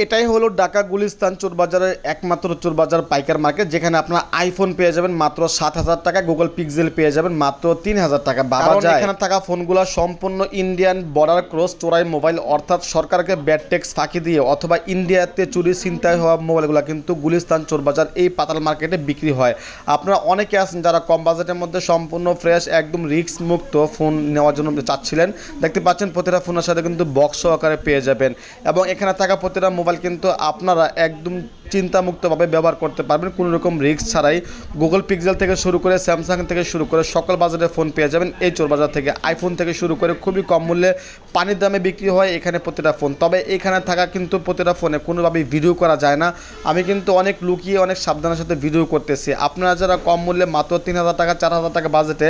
এটাই হলো ঢাকা গুলিস্তান চোরবাজারের একমাত্র চোরবাজার পাইকার মার্কেট, যেখানে আপনার আইফোন পেয়ে যাবেন মাত্র 7,000 টাকা, গুগল পিক্সেল পেয়ে যাবেন মাত্র 3,000 টাকা। বাবা যায় এখানে থাকা ফোনগুলো সম্পূর্ণ ইন্ডিয়ান বর্ডার ক্রস চোরাই মোবাইল, অর্থাৎ সরকারকে ব্যাড ট্যাক্স ফাঁকি দিয়ে অথবা ইন্ডিয়াতে চুরি ছিনতাই হওয়া মোবাইলগুলো কিন্তু গুলিস্তান চোরবাজার এই পাতাল মার্কেটে বিক্রি হয়। আপনারা অনেকে আছেন যারা কম বাজেটের মধ্যে সম্পূর্ণ ফ্রেশ একদম রিস্ক মুক্ত ফোন নেওয়ার জন্য চাচ্ছিলেন। দেখতে পাচ্ছেন প্রতিটা ফোনের সাথে কিন্তু বক্স সহকারে পেয়ে যাবেন, এবং এখানে থাকা প্রতিটা মোবাইল কিন্তু আপনারা একদম চিন্তামুক্তভাবে ব্যবহার করতে পারবেন, কোনো রকম রিস্ক ছাড়াই। গুগল পিক্সেল থেকে শুরু করে স্যামসাং থেকে শুরু করে সকল বাজারের ফোন পেয়ে যাবেন এই চোরবাজার থেকে। আইফোন থেকে শুরু করে খুবই কম মূল্যে পানির দামে বিক্রি হয় এখানে প্রতিটা ফোন। তবে এখানে থাকা কিন্তু প্রতিটা ফোনে কোনোভাবেই ভিডিও করা যায় না। আমি কিন্তু অনেক লুকিয়ে অনেক সাবধানের সাথে ভিডিও করতেছি। আপনারা যারা কম মূল্যে মাত্র 3,000 টাকা 4,000 টাকা বাজেটে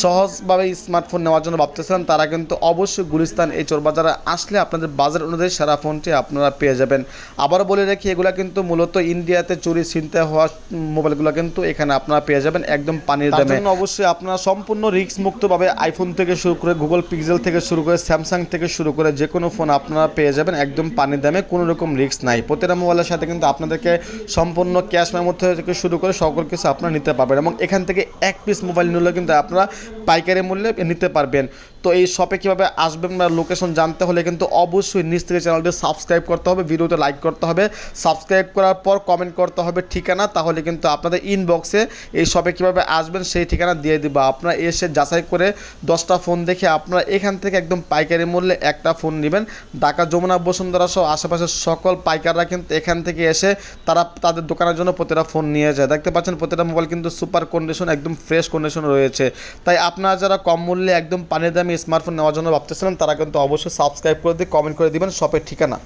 সহজভাবে স্মার্টফোন নেওয়ার জন্য ভাবতেছেন, তারা কিন্তু অবশ্যই গুলিস্তান এই চোরবাজারে আসলে আপনাদের বাজেট অনুযায়ী সেরা ফোনটি আপনারা পেয়ে যাবেন। আবারও বলে রাখি, এগুলো কিন্তু মূলত ইন্ডিয়াতে চুরি ছিনতাই হওয়া মোবাইলগুলো কিন্তু এখানে আপনারা পেয়ে যাবেন একদম পানির দামে। অবশ্যই আপনারা সম্পূর্ণ রিস্ক মুক্তভাবে আইফোন থেকে শুরু করে গুগল পিক্সেল থেকে শুরু করে স্যামসাং থেকে শুরু করে যে কোনো ফোন আপনারা পেয়ে যাবেন একদম পানির দামে, কোনো রকম রিস্ক নাই। প্রতিটা মোবাইলের সাথে কিন্তু আপনাদেরকে সম্পূর্ণ ক্যাশ মেমো থেকে শুরু করে সকল কিছু আপনারা নিতে পারবেন, এবং এখান থেকে এক পিস মোবাইল নিলে কিন্তু আপনারা পাইকারি মূল্যে নিতে পারবেন। তো এই শপে কীভাবে আসবেন বা লোকেশন জানতে হলে কিন্তু অবশ্যই নিচ থেকে চ্যানেলটি সাবস্ক্রাইব করতে হবে, ভিডিওতে লাইক করতে হবে, সাবস্ক্রাইব করার পর কমেন্ট করতে হবে ঠিকানা, তাহলে কিন্তু আপনাদের ইনবক্সে এই শপে কীভাবে আসবেন সেই ঠিকানা দিয়ে দিব। আপনারা এসে যাচাই করে 10টা ফোন দেখে আপনারা এখান থেকে একদম পাইকারি মূল্যে একটা ফোন নেবেন। ঢাকা যমুনা বসুন্ধরা সহ আশেপাশের সকল পাইকাররা কিন্তু এখান থেকে এসে তারা তাদের দোকানের জন্য প্রতিটা ফোন নিয়ে যায়। দেখতে পাচ্ছেন প্রতিটা মোবাইল কিন্তু সুপার কন্ডিশন একদম ফ্রেশ কন্ডিশন রয়েছে। তাই আপনারা যারা কম মূল্যে একদম পানির দামে স্মার্টফোন নেওয়ার জন্য ভাবতেছিলেন, তারা কিন্তু অবশ্যই সাবস্ক্রাইব করে দিয়ে কমেন্ট করে দিবেন শপের ঠিকানা।